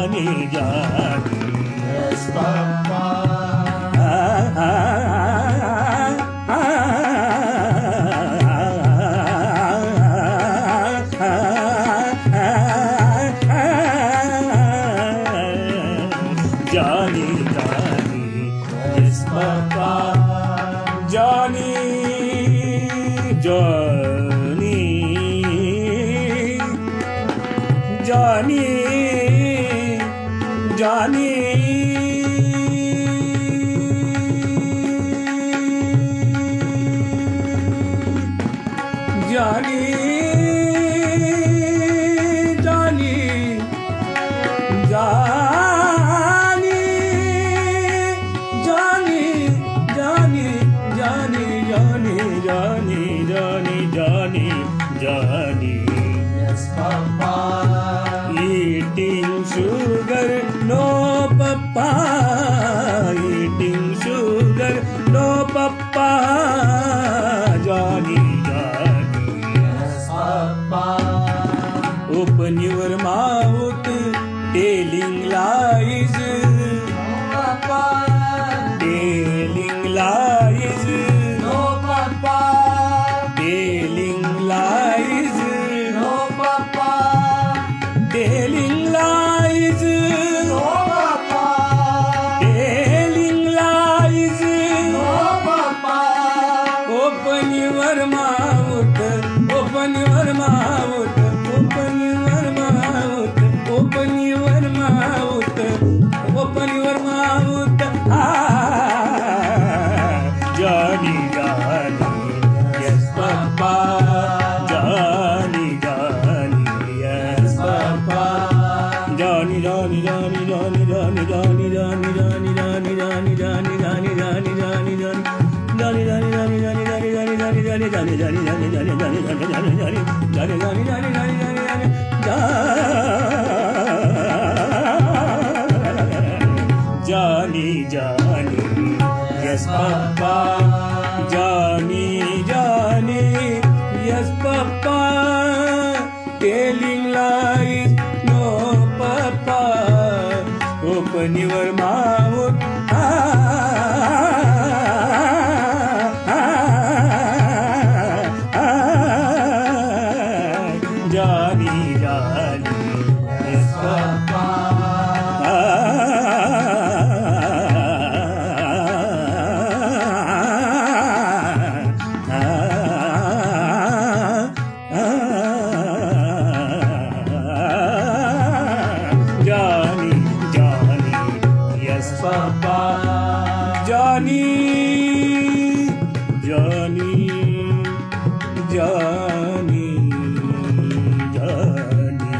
Johnny, Johnny. Yes, Papa. Johnny, Johnny, yes, Papa. Johnny, Johnny, Johnny, Johnny. Johnny, Johnny, Johnny, Johnny, Johnny, Johnny, Johnny, Johnny, Johnny, Johnny, Johnny. Yes, Papa. Eating sugar, no papa. Eating sugar, no papa. Johnny, Johnny. Yes, Papa. Open your mouth, telling lies. No, Papa. Telling lies. No, Papa. Telling lies. No, Papa. Telling lies. No, Papa. Telling lies. No, Papa. Open your mouth. Open your mouth. Open your mouth. Open your mouth. Open your mouth. Johnny, Johnny, yes, Papa. Johnny, Johnny, yes, Papa. Johnny, Johnny, Johnny, Johnny, Johnny, Johnny, Johnny, Johnny, Johnny, Johnny, Johnny, Johnny, Johnny, Johnny, Johnny. Johnny, Johnny, Johnny, Johnny, Johnny, Johnny, Johnny, Johnny, Johnny, Johnny, Johnny, Johnny, Johnny, Johnny, Johnny, Johnny, Johnny, Johnny, yes, Papa. Johnny, Johnny, yes, Papa. Telling lies, no, Papa. Open your mouth. Johnny, Johnny, yes, Papa. Johnny, Johnny, yes, Papa. Johnny, Johnny, Johnny, Johnny,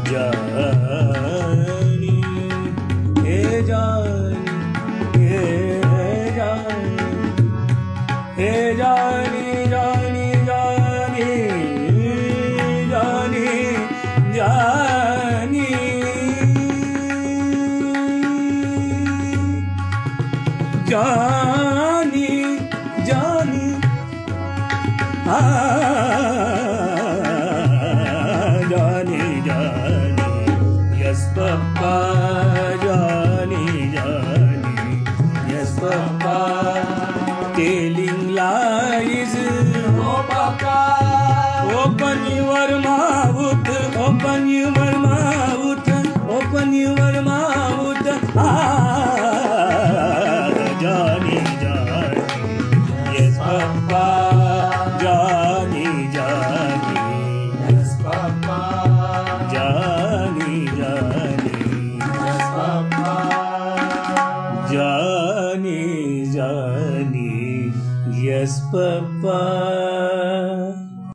Johnny, hey Johnny, hey Johnny, hey Johnny, Johnny, Johnny, Johnny, Johnny. Johnny, Johnny, Johnny, Johnny, yes, Papa. Johnny, Johnny, yes, Papa. Telling lies, No, Papa. open your mouth, open your mouth, open your mouth. Johnny, Johnny, yes, Papa. Johnny, Johnny, Yes, Papa. Johnny, Johnny, Yes, Papa. Johnny, Johnny, yes, Papa.